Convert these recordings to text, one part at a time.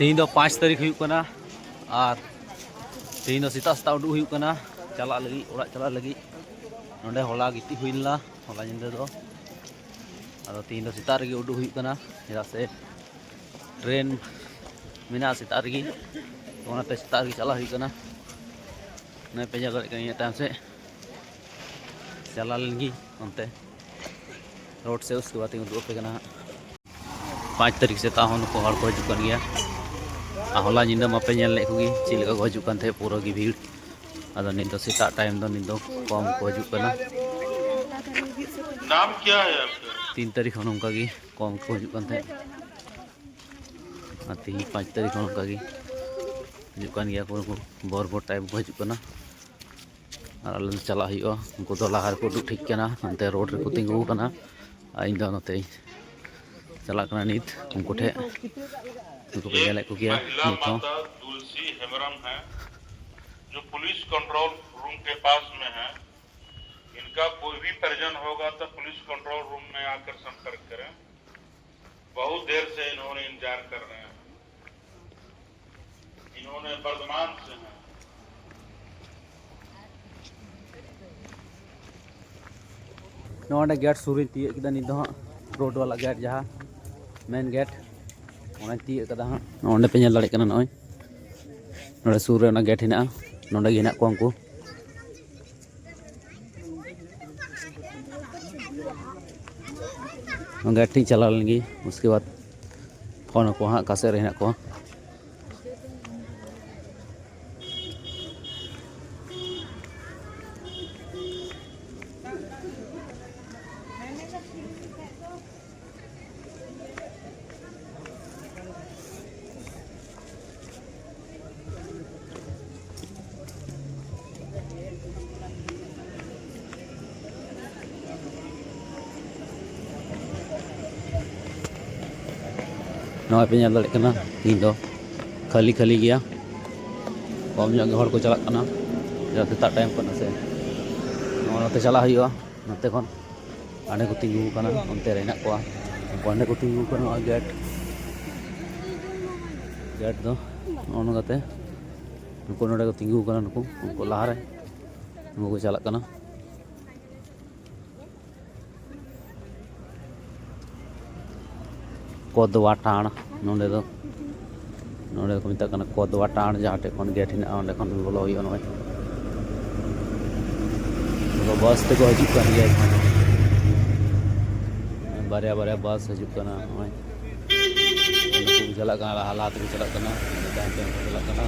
तीन दो 5 तारीख हुई कना और तीन दो सीता सीता उडू हुई कना चला लगी ओड़ा चला लगी नोंडे होला गिटी हुईला होला जिंदे दो अदो तीन दो सीता रगी उडू हुई कना चेदा से ट्रेन मिना सीता रगी ओनाते सीता रगी चला हुई कना ने पे जगह कहीं टाइम से चला लेंगी उनते रोड से उसके बाद उडू पे कना 5 तारीख से ताहन को हर को हजुकन गया होला जिंदा मापे नेल ले कोगी चिलका को हजुकन थे पूरा की भीड़ अदो निदो सीता टाइम दो निदो कम को हजुकना नाम क्या है आपका 3 तारीख उनका की कम को हजुकन थे आती 5 तारीख उनका की हजुकन गया को बोर टाइम को हजुकना और अलन चला हुआ उनको दो लहार को उडू ठीक कना अंते रोड रे को तिंगू कना इन दो नते चला कना नित उनको ठे उनको भेजा ले को गया नितो तुलसी हेमरम है जो पुलिस कंट्रोल रूम के पास में है। इनका कोई भी परिजन होगा तो पुलिस कंट्रोल रूम में आकर संपर्क करें। बहुत देर से इन्होंने इंतजार कर रहे हैं। इन्होंने वर्धमान से है। नोंडे गेट सुरी ती एकदा निदो रोड वाला गेट जहां मेन गेट ओना ती एकदा नोंडे पे नेल दाड़े कना नय नोंडे सुर रे ना गेट हिना नोंडे गिना को उनको गेट टी चला लेंगी उसके बाद फोन को हां कासे रे हिना को नॉय पे नेल दाड़े कना तीन दो खाली खाली गया कम जगह हर को चला कना जाते ता टाइम कना से नोते चला हुआ नते खन आने को तिंगू कना उनते रेना को आने को तिंगू कना गेट गेट दो ओनो गते उनको नोडे को तिंगू कना उनको लहारे उनको चला कना कोदवा टाण नोंडे को मिता कना कोदवा टाण जहाँ टेन गेट हिना ओंडे खन बोलो हुई नय बस ते को हजुक कन गया बारे बारे बस हजुक कना नय चला कना हालात भी चला कना टाइम टाइम चला कना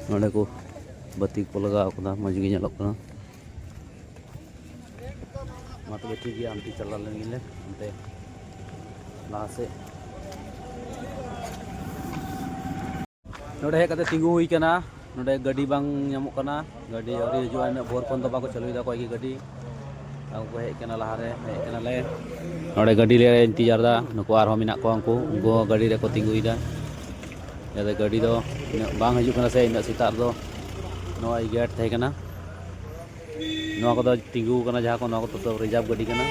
नोंडे को बत्ती को लगा कना मज गे नेलोग कना तो ठीक है आमती चला लेंगे अंते लहा से नोडे हेकते तिंगू हुई कना नोडे गाड़ी बांग नामोग कना गाड़ी अवरी हजुआ इन भोर खन दो बाको चलुदा कोई की गाड़ी को हेज कना लहा रे हेज कना ले नोडे गाड़ी ले इंतजार दा नुको आरो मिना को उनको गाड़ी रे को तिंगुइदा यादे गाड़ी दो बांग हजु कना से इन सीता दो नोई गेट थे कना नवा को तिंगू कना जहाँ को नवा को तो रिजर्व गाड़ी कना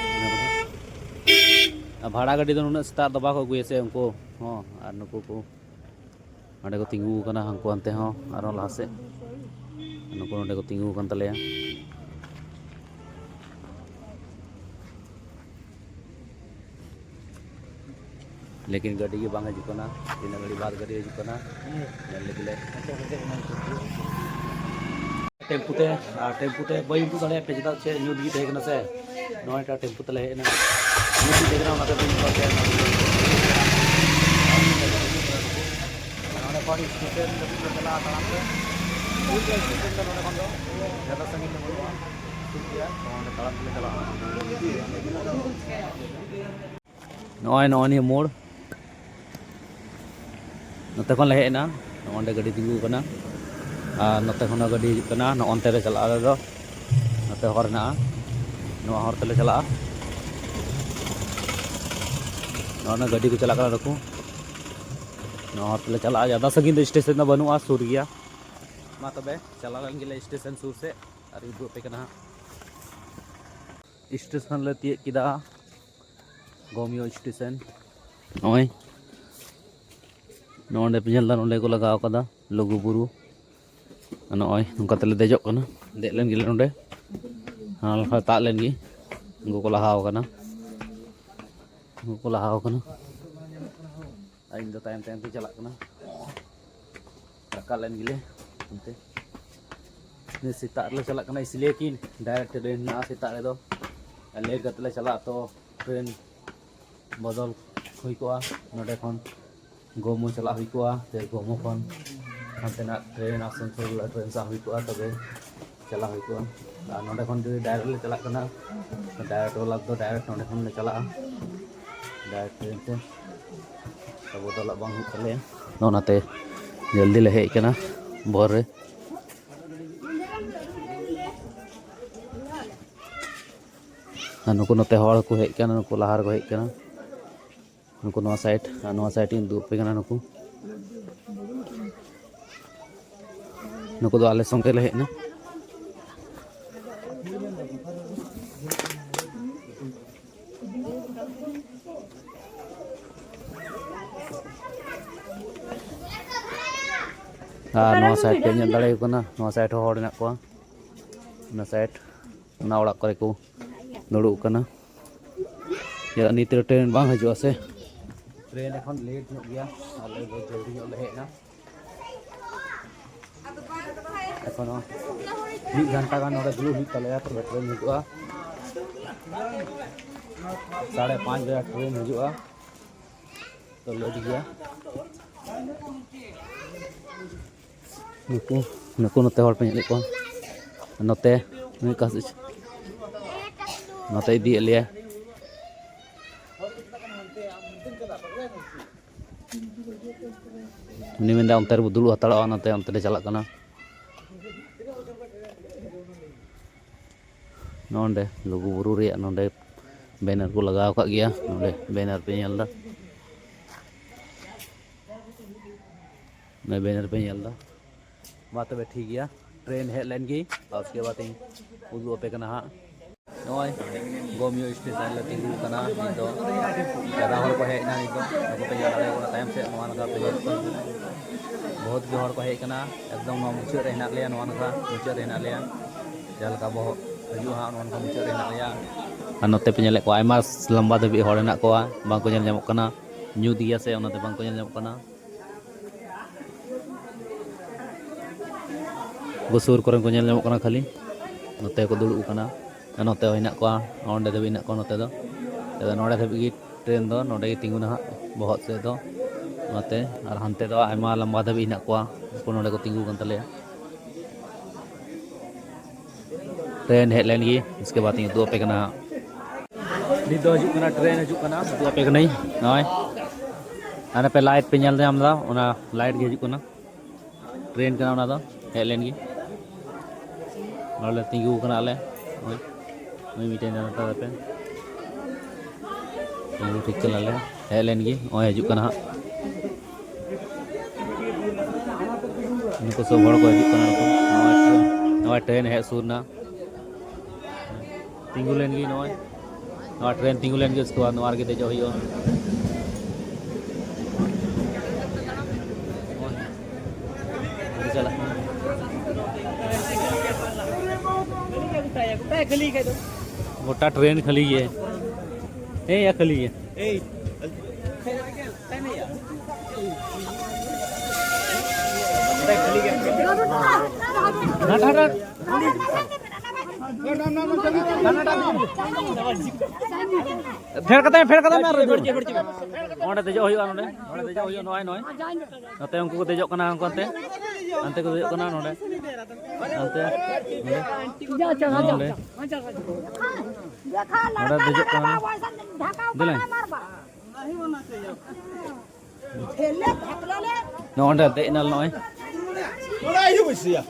भाड़ा गाड़ी दो नुना सीता दबा को अगुए से उनको हाँ और नुको को नोडे को तिंगू कना हमको अंते हाँ और लहा से नुको नोडे को तिंगू कन तलेया लेकिन गाड़ी के बांग हजु कना तीन गाड़ी बाद गाड़ी हजु कना ले टेम्पू ते बई उडू दाड़े पे चेदा से न्यूट गी तहे कना से नयटा टेम्पू तले हेना न्यूट गी देना ओनाते बई को के नोडे पानी स्टेशन चला ताम पे फुल स्टेशन नोडे खन दो ज्यादा संगीत न बोलवा ठीक है नोडे ताम पे चला नय मोड़ नते खन ले हेना नोडे गाड़ी तिंगू कना नते खन गाड़ी कना नते रे चला दो नते हर ना नो हर तले चला ना गाड़ी को चला रखो नो हर तले चला ज़्यादा सगी स्टेशन दो बनुआ सुर गया मा तबे चला लेन गे स्टेशन सुर से और उदू पे कना स्टेशन ले तीय किदा गोमियो स्टेशन ओय नोंडे पे ñelda नोंडे को लगाव कदा लघु बुरु नोय नोंका तले देजो कना देख लेन गिले नोंडे हाल ता लेन गी उनको को लहाव कना इन दो टाइम टाइम पे चला कना रका लेन गिले अंते ने सिता ले चला कना इसलिए कि डायरेक्ट ट्रेन ना सिता रे दो लेट गतले चला तो ट्रेन बदल हुई को नोडे खन गोमो चला हुई को ते गोमो खन अंते ना ट्रेन आसनसोल ट्रेन सा हुई को तबे चला हुई को नोडे खन डायरेक्ट ले चला कना डायरेक्ट वाला तो डायरेक्ट नोडे खन ले चला डायरेक्ट ट्रेन से तब बदल बांग हुई तले नोनाते जल्दी ले हेज कना बोर रे नुको नोते हड़ को हेज कना नुको लहार को हेज कना नुको नवा साइड इन दूर पे कना नुको दो आले संगे ले हेज ना नवा साइड पे ñel दाड़े कना नवा साइड हड़ ना को ना साइड ना ओड़ा करे को दुड़ुब कना या नित ट्रेन बांग हजुआ से ट्रेन एखन लेट ᱧᱚᱜ गया आले दो जल्दी ᱧᱚᱜ ले हेजना एखन 1 घंटा गान नोडे दुलु हुई तले तो ट्रेन हजुआ 5:30 बजे ट्रेन हजुआ तो लेट गया नुको नोते हड़ पे ñele को नोते नुई का नोते इदी लिया उनी मेंदा अंतर दुलु हताड़ा नोते अंतर चला कना नोंडे लघु बुरु रे नोंडे बैनर को लगाव का गया नोंडे बैनर पे ñelda मैं बैनर पे ñelda बात तबे ठीक गया ट्रेन हेज लेन गी और उसके बाद उदू पे कना हा नय गोमियो स्टेशन ले तिंगु कना नितो ज्यादा हड़ को हेज ना नितो को पे जाले को टाइम से नवा नका पे बहुत भी हड़ को हेज कना एकदम मुचाद रे हेना ले नवा नका मुचाद रे हेना ले जलका बहुत हजू हा नवा नका मुचाद रे हेना ले नोते पे ñele को आयमा लंबा दबी हड़ हेना को बां को ñel ñamok kana ᱧᱩ दिया से ओनाते बां को ñel ñamok kana सुर को ñel ñamok kana खाली नोते को दुड़ुब kana नोते हेना को ओंडे दबी हेना को नोते दो नोडे धबी ट्रेन दो नोडे तिंगुना बहुत से दो नोते और हानते दो आयमा लंबा धबी हेना को नोडे को तिंगु कन तले ट्रेन हेज लेन गी इसके बाद दो पे कना दी दो हजू कना ट्रेन हजू कना दो पे कनई नय आने पे लाइट पे ñel ñam दा ओना लाइट गे हजू कना ट्रेन कना ओना दो हेज लेन गी नोले तिंगु कना ले ओय मिटे ना ता पे तिंगु ठीक कना ले हेज लेन गी ओय हजू कना नुको सब हड़ को हजू कना नवा ट्रेन हेज सुरना तिंगु लेन गी नवा ट्रेन तिंगु लेन गी उसके बाद नवा के देजो होयो चला गोटा ट्रेन खाली है ए या खाली है ए फेर कते ओंडे देजो होयो नोडे देजो होयो नय नय नते उनको को देजो कना उनको अंते को देजो कना नोडे अंते नोडे देजो कना दिले नोडे दे नल नय ओडा आयु बसिया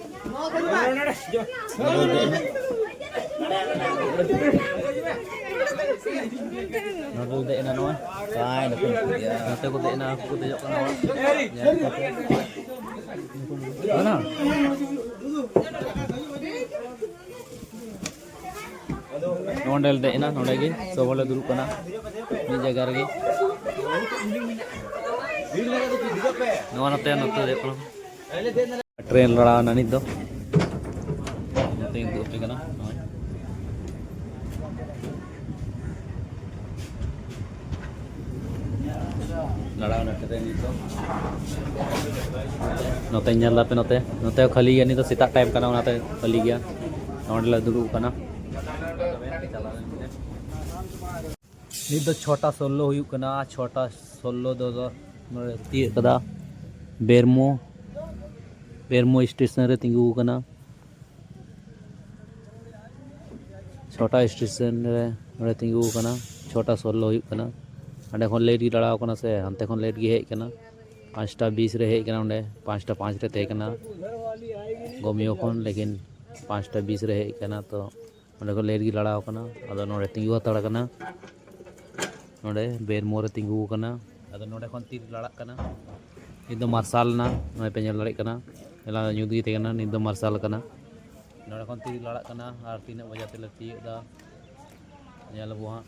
नोडल दे ना नोय काय नते को दे ना को देजो कना ना नोंडेल देना नोंडे गे सब हले दुरुब कना मी जगह रे नवा नते देखो ट्रेन लड़ा ना नित दो नते दुरुब पे कना लड़ा ना ट्रेन नित दो नते ñal पे नते खाली गया नहीं तो सेता टाइम कना ओनाते खाली गया नोंडे दुरुब कना नित दो 6:16 हुई कना 6:16 दो ती कदा बेरमो स्टेशन रे तिंगु कना 6टा स्टेशन रे तिंगु कना 6:16 हुई कना अंडे खन लेट गी लड़ाव कना से हंते खन लेट गी हेज कना 5:20 रे हेज कना अंडे 5:05 रे ते कना गोमियो खन लेकिन 5:20 रे हेज कना तो अंडे को लेट गी लड़ाव कना अदो नोडे तिंगु हतड़ कना नोडे बेरमो रे तिंगु कना अदो नोडे खन तीर लड़ा कना निदो मार्शल ना नय पे ñel लड़े कना एला ᱧᱩᱫ गी ते कना निदो मार्शल कना नोडे खन तीर लड़ा कना आर 3 बजे ते तिय दा ñel बो हा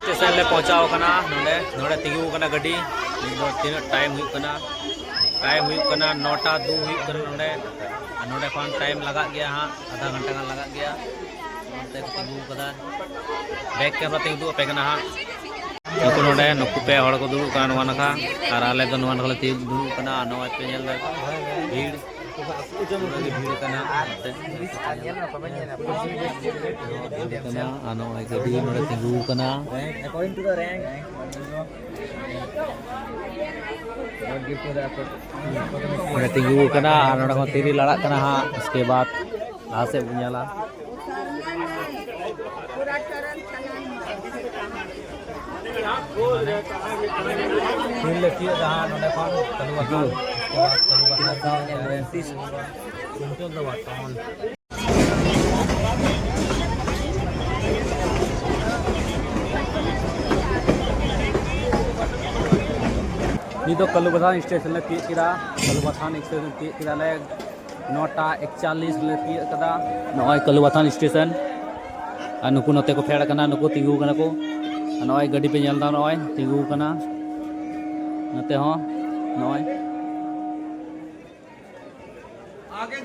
स्टेशन ले पहुंचाव कना नोडे नोडे तिंगु कना गाड़ी निदो तीन टाइम हुई कना 9:02 हुई कना नोडे नोडे खन टाइम लगा गया हा आधा घंटा का लगा गया ते तिंगु कदा बैक के तिंगु पे कना हा नुकु नोडे नुकु पे हड़ को दुड़ु कना नवा नखा आर आले दो नवा नखले ती दुड़ु कना नवा पे ñel दा भीड़ भीड़ कना कना आनो आई गडी नोडे तिंगु कना अकॉर्डिंग टू द रैंक नोडे तिंगु कना नोडे को तीरी लड़ा कना हा उसके बाद लहा से बुझाला फिर लेती है जहाँ नोडे खन तलुआ नितो कलुबाथान स्टेशन ले तीय किदा कलुबाथान स्टेशन तीय किदा ले 9:41 ले तीय कदा नय कलुबाथान स्टेशन आ नुकु नते को फेड़ कना नुकु तिंगु कना को नय गाड़ी पे ñel दा नय तिंगु कना नते हो नय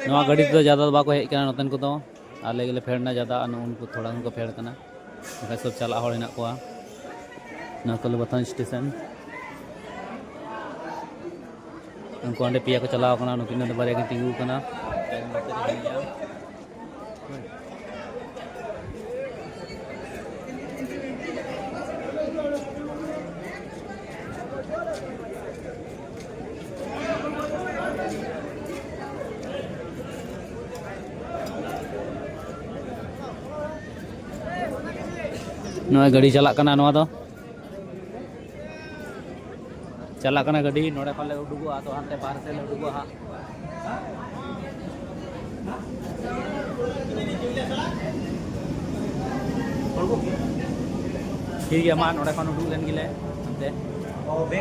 नवा गाड़ी तो ज़्यादा बाको हेज कना नतन को तो आले गेले फेड़ना ज़्यादा उनको थोड़ा उनको फेड़ कना सब चला हड़ हेना कोआ ना कलुबाथान स्टेशन उनको अंडे पिया को चलाव कना नुकिन बारे के तिंगु कना नोय गाड़ी चला कना नवा तो चला कना गाड़ी नोडे खन ले उडुगो तो हाते बाहर से ले उडुगो हा ठीक है मा नोडे खन उडुग लेन गिले हंते